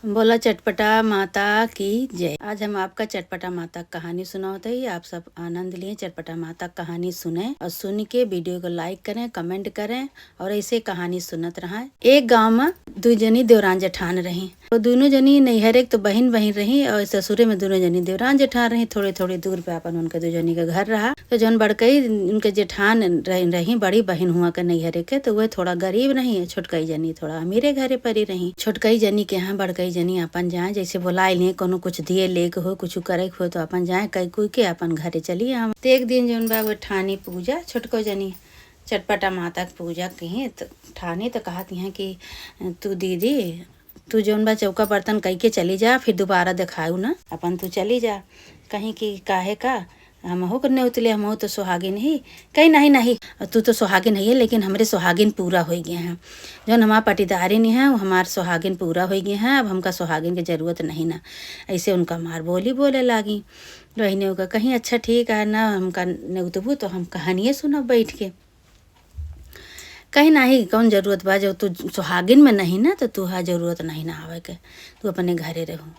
बोला चटपटा माता की जय। आज हम आपका चटपटा माता कहानी सुनाते ही आप सब आनंद लिए। चटपटा माता कहानी सुने और सुन के वीडियो को लाइक करें, कमेंट करें और ऐसे कहानी सुनत रहें। एक गांव में दो जनी देवरान जेठान रही। तो दोनों जनी नैहर एक तो बहन बहन रही और ससुरे में दोनों जनी देवरान जेठान रही। थोड़े थोड़े दूर पे अपन उनके दो जनी का घर रहा। तो जौन बड़कई उनके जेठान रही बड़ी बहन हुआ के नैहर के, तो वह थोड़ा गरीब नहीं, छोटकई जनी थोड़ा अमीरे घरे परी रही। छोटकई जनी के यहाँ बड़कई जनी अपन जाए, जैसे बुलाए लिए कोनो कुछ दिए ले के हो, कुछ करे हो तो अपन जाए कई कुई के अपन घरे चली हम। तो एक दिन जौन बा वो ठानी पूजा छोटको जनी चटपटा माता की पूजा कही तो ठानी तो कहती हैं कि तू दीदी तू जौन बा चौका बर्तन कई के चली जा, फिर दोबारा दिखाऊ ना अपन तू चली जा। कहीं कि काहे का हम हो करने उतले, हम हो तो सुहागिन ही। कहीं नहीं नहीं तू तो सुहागिन है, लेकिन हमरे सुहागिन पूरा हो गए हैं। जौन हमार पटीदारी नहीं है वो हमार सुहागिन पूरा हो गए हैं, अब हमका सुहागिन की जरूरत नहीं ना। ऐसे उनका मार बोली बोले लागी। बहने का कहीं अच्छा ठीक है ना, हमका नेउतबू तो हम कहानियाँ सुनब बैठ के। कहीं नहीं कौन जरूरत बा, जब तू सुहागिन में नहीं ना तो तू है जरूरत नहीं ना आवे के, तू अपने घरे रहो।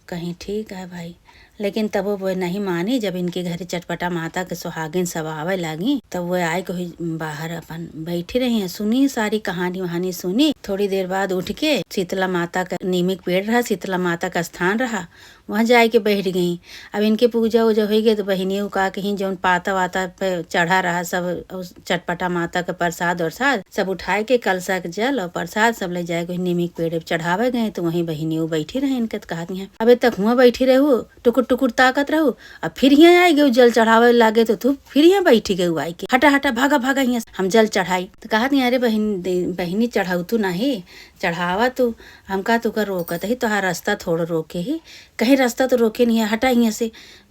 कहीं ठीक है भाई, लेकिन तब वो नहीं मानी। जब इनके घरे चटपटा माता के सुहागिन सब आवे लगी तब वो आए को बाहर अपन बैठी रही हैं, सुनी सारी कहानी वहानी सुनी। थोड़ी देर बाद उठ के शीतला माता का नीमिक पेड़ रहा, शीतला माता का स्थान रहा, वहाँ जाए के बैठ गई। अब इनके पूजा उजा हो गई तो बहनियों का कहीं जौन पाता वाता पे चढ़ा रहा सब चटपटा माता का प्रसाद और साद सब उठाए के कलसा के जल और प्रसाद सब ले जाए नीमिक पेड़ चढ़ावे गए। तो वहीं बहनियों बैठी रहे। इनके कहती हैं अबे तक हुआ बैठी रहू, टुकुर टुकुर ताकत रहू, अब फिर यहाँ आई गई जल चढ़ावे लागे तो तू फिर यहाँ बैठी गई आई के, हटा हटा भागा भागा यहाँ हम जल चढ़ाई। तो कहती अरे बहनी चढ़ाऊ तू नहीं चढ़ावा तू, हमका तू का रोकत ही तोहार रास्ता थोड़ा रोके ही, कहीं रास्ता तो रोके नहीं है, हटा यहाँ से।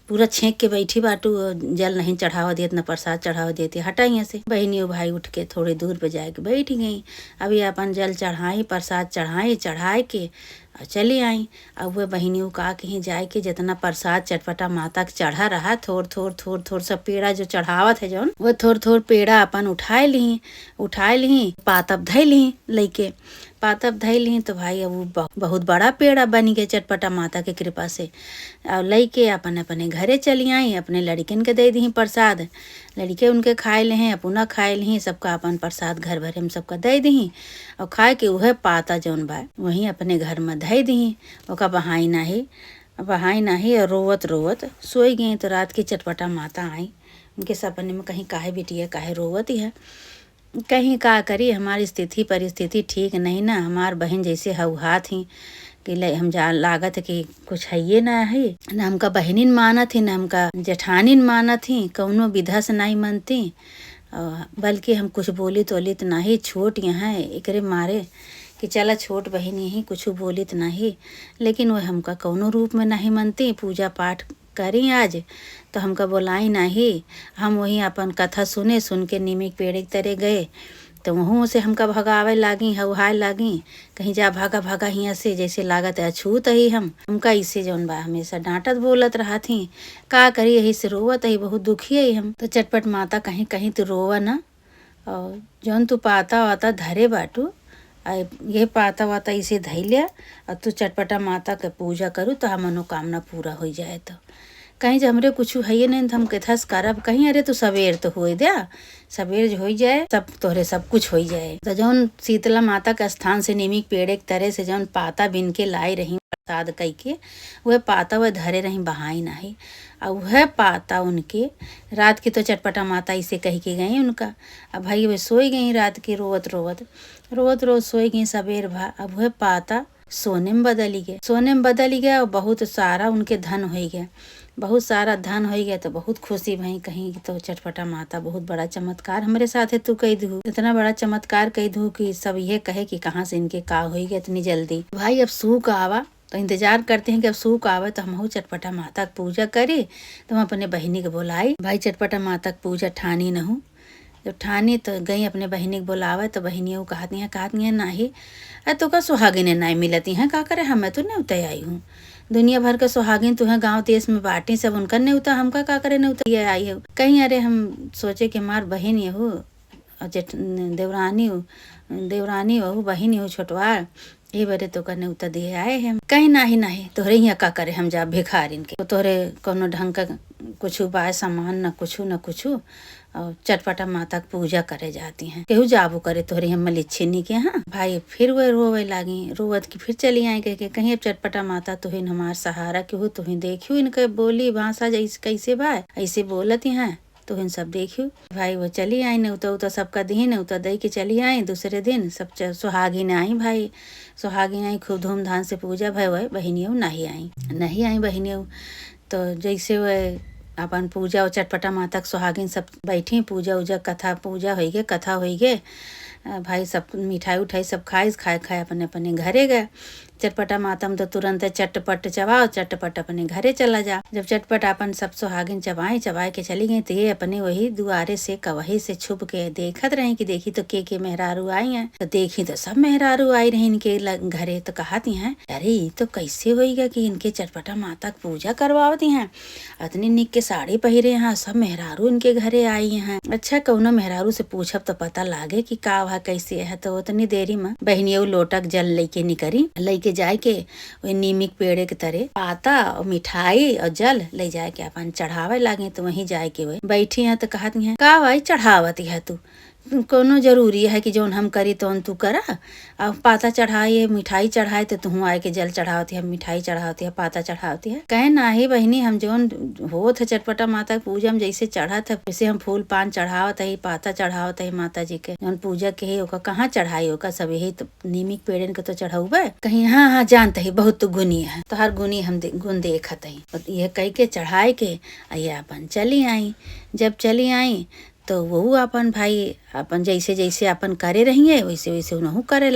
पूरा छेंक के बैठी बाटू, जल नहीं चढ़ावा देती ना प्रसाद चढ़ावा देती, हटा यहाँ से। बहनी भाई उठ के थोड़ी दूर पे जाके बैठ गई। अभी अपन जल चढ़ाई प्रसाद चढ़ाए के चली आई। अब वह बहनियों का कहीं जाए के जितना प्रसाद चटपटा माता के चढ़ा रहा थोड़ थोड़ सब पेड़ा जो चढ़ावत है जौन वो थोड़ पेड़ा अपन उठाए ली पातब धै ली लेके पातब धै ली। तो भाई अब वो बहुत बड़ा पेड़ा बन गया चटपटा माता के कृपा से। और लेके अपन अपने घरे चली आई, अपने लड़किन के दे दी प्रसाद, लड़के उनके खाए ले हैं, अपना खाए ली, सबका अपन प्रसाद घर भरे में सबका दे दी और खाए के वह पाता जौन बा वहीं अपने घर में धै दी। ओका बहाई नाही और रोवत रोवत सोई गई। तो रात की चटपटा माता आई उनके सपने में, कहीं काहे बिटिया काहे रोवत है, कहीं का करी हमारी स्थिति परिस्थिति ठीक नहीं ना, हमार बहन जैसे हउहा थी कि हम जा लागत है कि कुछ है ये ना है ना, हमका बहनिन मानत थी ना हमका जेठानिन मानत थी, कौनो विधा से नहीं मनती, बल्कि हम कुछ बोली तो नहीं, छोट यहाँ एकरे मारे कि चला छोट बहन यही कुछ बोलित नहीं, लेकिन वह हमका कौनो रूप में नहीं मनती। पूजा पाठ करी आज तो हमका बोलाई नहीं, हम वहीं अपन कथा सुन के नीमिक पेड़ के तरह गए तो वहाँ से हमका भगावे लागी, हउहाए लागी, कहीं जा भागा भागा यहाँ से, जैसे लागत है अछूत ही हमका इससे जौन बा हमेशा डांटत बोलत रहा थी। का करी यही से रोवत ही, बहुत दुखी है हम। तो चटपट माता कहीं कहीं तो रोवा ना, और जौन तू पाता वाता धरे बाटू ये पाता वाता इसे धै लिया और तू चटपटा माता के पूजा करूँ तो हम मनोकामना पूरा हो जाए। तो कहीं जब हमरे कुछ है नहीं तो हम कथस करब, कहीं अरे तू सवेर तो हो दिया, सवेर जो हो जाए सब तोहरे सब कुछ हो जाए। तो जौन शीतला माता के स्थान से नीमिक पेड़ एक तरह से जौन पाता बिन के लाई रही प्रसाद कई के, वह पाता वह धरे रही बहाई नहीं, और वह पाता उनके रात की तो चटपटा माता इसे कह के गई उनका। अब भाई वह सोई गई रात की रोवत रोवत सोई गई सवेर भा। अब वह पाता सोने में बदली गया और बहुत सारा उनके धन हो गया, बहुत सारा धन हो गया। तो बहुत खुशी भई, कहीं तो चटपटा माता बहुत बड़ा चमत्कार हमारे साथ है तू कह दू, इतना बड़ा चमत्कार कह दू कि सब ये कहे कि कहाँ से इनके का हो गया इतनी जल्दी। भाई अब सूख आवा तो इंतजार करते हैं कि अब सूख आवे तो हम चटपटा माता की पूजा करे। तो हम अपने बहनी को बुलाई, भाई चटपटा माता की पूजा ठानी न हूँ। जब ठानी तो गई अपने बहनी को बुलावे तो बहनियों कहती हैं नाही तो का सुहागिन नहीं मिलती हैं, का करे हमें तो नहीं उतर आई हूँ, दुनिया भर के सुहागिन तो है गांव देश में बाटी सब उनका नहीं उता, हमका का करे नहीं उतर आई है कहीं। अरे हम सोचे कि हमार बहन ये हो देवरानी बहन हो छोटवार ये बरे तो का न्योता दिए आए हैं। कहीं नाही नाही तोहरे यहाँ का करे हम जा भिखार इनके तो तोहरे कोनो ढंग का कुछ बाय सामान न कुछ और चटपटा माता की पूजा करे जाती हैं। केहू जाबू करे तोहरे हम मलिच्छिनी के यहाँ भाई फिर वह रोवे लागी रोवत की फिर चली आई कह के कहीं अब चटपटा माता तुहिन हमार सहारा केहू तुहिन देखियो इनके बोली भाषा जैसे कैसे भाई ऐसे बोलत हैं तो इन सब देखियो भाई वो चली आई न्योता उता सबका दी न्योता दई के चली आई। दूसरे दिन सब सुहागिन आई भाई सुहागिन आई खूब धूमधाम से पूजा भाई वह बहनियों नहीं आई बहनियों तो जैसे वह अपन पूजा और चटपटा माता सुहागिन सब बैठी पूजा उजा पूजा हो गए भाई सब मिठाई उठाई सब खाए अपने अपने घरे गए। चटपटा माता में तो तुरंत चटपट चबाओ चटपट अपने घरे चला जा। जब चटपट अपन सब सुहागिन चबाए के चली गई तो ये अपने वही दुआरे से कवही से छुप के देखत रही कि देखी तो के मेहरारू आई हैं तो देखी तो सब मेहरारू आई रही इनके घरे तो कहती हैं अरे ये तो कैसे होएगा कि इनके चटपटा माता की पूजा करवाती हैं इतनी निक के साड़ी पहिरे यहाँ सब मेहरारू इनके घरे आई हैं। अच्छा कौनो मेहरारू से पूछब तो पता लागे कि का वहा कैसे है। तो उतनी देरी में बहनियों लोटक जल लेके निकरी लेके जाए के वही नीमिक पेड़े के तरह पाता और मिठाई और जल ले जाए के अपन चढ़ावे लागे तो वहीं जाए के वही बैठी है तो कहती है का भाई चढ़ावती है तू कोनो जरूरी है कि जौन हम करी तो तू करा। अब पाता चढ़ाई मिठाई चढ़ाए तो तू आए के जल चढ़ावती है मिठाई चढ़ावती है पाता चढ़ावती है। कहे नाही बहनी हम जौन होत है चटपटा माता की पूजा में जैसे चढ़ा था वैसे हम फूल पान चढ़ावत है पाता चढ़ावत है माता जी के जौन पूजा के है ओका कहाँ चढ़ाई ओका सब यही तो नीमिक पेड़न के तो चढ़ाऊबे। कहीं हाँ जानते ही बहुत गुनी है तो हर गुनी हम गुण देखत है यह कह के चढ़ाए के ये अपन चली आई। जब चली आई तो वो अपन भाई अपन जैसे जैसे अपन करे रहिए वैसे वैसे उन्हों करे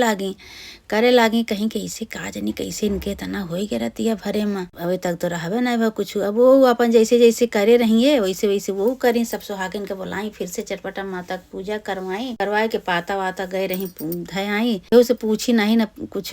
लागी कहीं कैसे का जानी कैसे इनके तना हो गया रहती है भरे में अभी तक तो रहबे नहीं भा कुछ। अब वो अपन जैसे जैसे करे रहिए वैसे वैसे वो करी सब सुहागिन के बुलाई फिर से चटपटा माता की पूजा करवाए के पाता वाता गए रही धय आई से पूछी नहीं न कुछ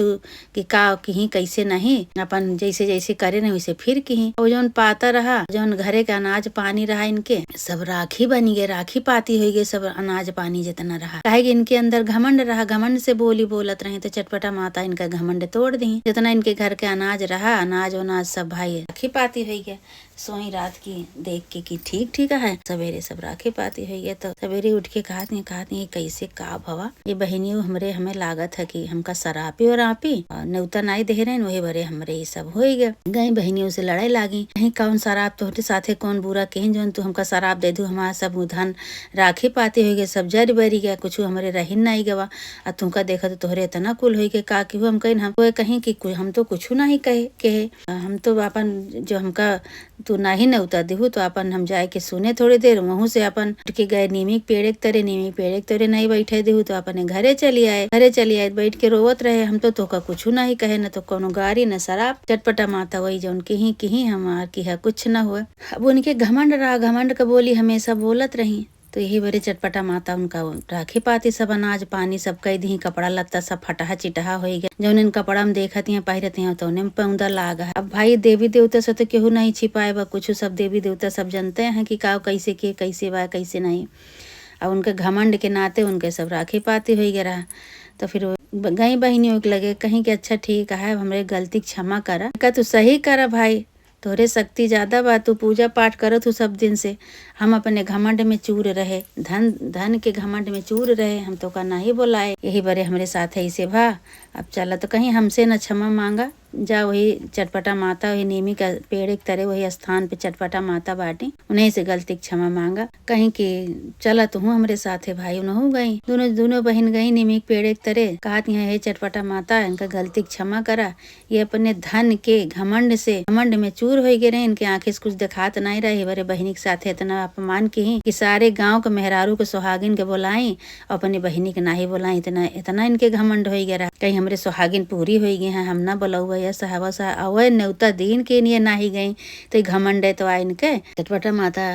कि का कहीं कैसे नहीं अपन जैसे जैसे करे रही वैसे फिर कहीं वो जौन पाता रहा जौन घरे के अनाज पानी रहा इनके सब राखी बनी गए राखी पाती हो गई सब अनाज पानी जितना रहा काहे इनके अंदर घमंड रहा घमंड से बोलत रहे तो चटपटा माता इनका घमंड तोड़ दी जितना इनके घर के अनाज रहा अनाज सब भाई राखी पाती हुई गया। सोई रात की देख के कि ठीक है सवेरे सब राखी पाती हुई है तो सवेरे उठ के कहती कैसे का भवा ये बहनियों हमें लागत है कि हमका शराबी और आपी न्योता नहीं दे रहे वही भरे हमरे ये सब हो गए। गई बहनियों से लड़ाई लागी कहीं कौन शराब तोहरे साथे कौन बुरा कहीं जो तू हमका शराब दे दू हमारा सब धन राखी पाती हुई गए सब जर बरी गया कुछ हमारे रही नहीं गवा और तुमका देखा तो तोहरे इतना कुल हो गए का हम कहीं कि हम तो कुछ नहीं कहे हम तो अपन जो हमका तू नहीं न्योता देहू तो अपन हम जाए के सुने थोड़ी देर वहू से अपन उठ के गए नीमिक पेड़े के तरे नहीं बैठे देहू तो अपने घरे चली आए बैठ के रोवत रहे हम तो का कुछ नहीं कहे न तो कोनो गाड़ी न शराब चटपटा माता वही जो कहीं हमार की है कुछ न हुआ। अब उनके घमंड का बोली हमेशा बोलत रही तो यही बड़े चटपटा माता उनका राखी पाती सब अनाज पानी सब कई दी कपड़ा लत्ता सब फटहा चिटहा हो गया जौन इन कपड़ा में देखती हैं पहिरती हैं तो उन्हें पौधा लागा है। अब भाई देवी देवता से तो केहू नहीं छिपाए बा कुछ सब देवी देवता सब जानते हैं कि का कैसे के कैसे बा कैसे नहीं। अब उनके घमंड के नाते उनके सब राखी पाती हो गया रहा तो फिर गई बहनियों के लगे कहीं के अच्छा ठीक है हमरे गलती क्षमा करा का तू सही करा भाई तोरे शक्ति ज्यादा बा तू पूजा पाठ करत हूँ सब दिन से हम अपने घमंड में चूर रहे धन के घमंड में चूर रहे हम तो का नहीं बोलाए यही बड़े हमारे साथ है इसे भा। अब चला तो कहीं हमसे न क्षमा मांगा जा वही चटपटा माता वही नीमी का पेड़ एक तरह वही स्थान पे चटपटा माता बाटी उन्हीं से गलती क्षमा मांगा कहीं कि चला तू हमारे साथ है भाई उन्हों गई दोनों बहन गई नीमी के पेड़ एक तरह कहती है चटपटा माता इनका गलती क्षमा करा ये अपने धन के घमंड में चूर हो गए रहे इनके आंखें से कुछ दिखात नहीं रहे बड़े बहनी के साथ इतना अपमान की कि सारे गाँव के मेहरारू के सुहागिन के बोलाई और अपनी बहनी के नाही बोलाई इतना इनके घमंड हो गया कहीं हमारे सुहागिन पूरी हो गई है हम न बोला यस हवा न्योता दीन के लिए नाही गई तो घमंड है तो इनके चटपटा माता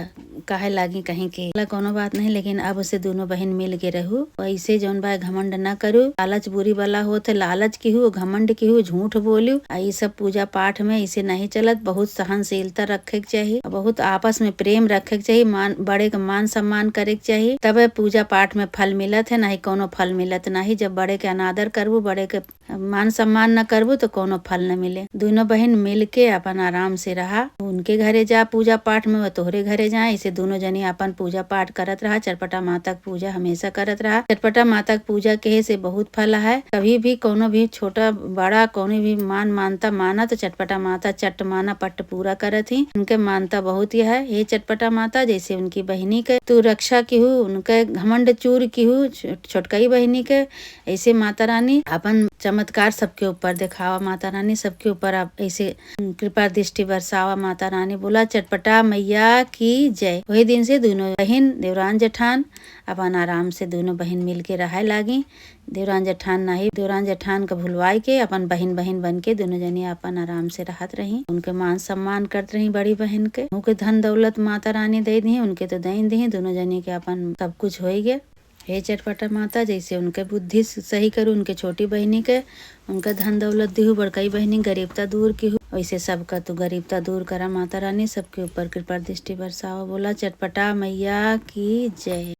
काहे लागी कहीं के कोनो बात नहीं, लेकिन अब से दोनों बहन मिल के रहू। ऐसे जौन बा घमंड न करू। लालच बुरी वाला होते, लालच की हूँ, घमंड की हूँ, झूठ बोलू। ये सब पूजा पाठ में इसे नहीं चलत। बहुत सहनशीलता रखे के चाहिए, बहुत आपस में प्रेम रखे के चाहिए, बड़े का मान सम्मान करे के चाहिए, तब पूजा पाठ में फल मिलत है, नहीं कोनो फल मिलत नहीं। जब बड़े के अनादर करबू, बड़े के मान सम्मान न करबू तो कोनो फल न मिले। दोनों बहन मिल के अपन आराम से रहा। उनके घरे जा पूजा पाठ में, वह तोहरे घरे जाए। इसे दोनों जनी अपन पूजा पाठ करत रहा। चटपटा माता का पूजा हमेशा करत रहा। चटपटा माता का पूजा कहे से बहुत फल है। कभी भी कोनो भी छोटा बड़ा कोनो भी मानता माना तो चटपटा माता चट माना पट्ट पूरा करत ही। उनके मानता बहुत ही है। हे चटपटा माता, जैसे उनकी बहनी के तू रक्षा की हूँ, उनके घमंड चूर की हूँ छोटकई बहनी के, ऐसे माता रानी अपन चमत्कार सबके ऊपर दिखावा। माता रानी सबके ऊपर आप ऐसे कृपा दृष्टि बरसावा। माता रानी बोला चटपटा मैया की जय। वही दिन से दोनों बहन देवरान जेठान अपन आराम से दोनों बहन मिल के रहे लागी। देवरान जेठान नहीं, देवरान जेठान का भुलवाई के अपन बहन बहन बन के दोनों जनी अपन आराम से रहत रही। उनके मान सम्मान करते रही बड़ी बहन के। उनके धन दौलत माता रानी दे दी, उनके तो दे दी। दोनों जनी के अपन सब कुछ हो गया। हे चटपटा माता, जैसे उनके बुद्धि सही करू, उनके छोटी बहनी के उनका धन दौलत दी, बड़कई बहनी गरीबता दूर की हो, वैसे सबका तू गरीबता दूर करा। माता रानी सबके ऊपर कृपा दृष्टि बरसाओ। बोला चटपटा मैया की जय।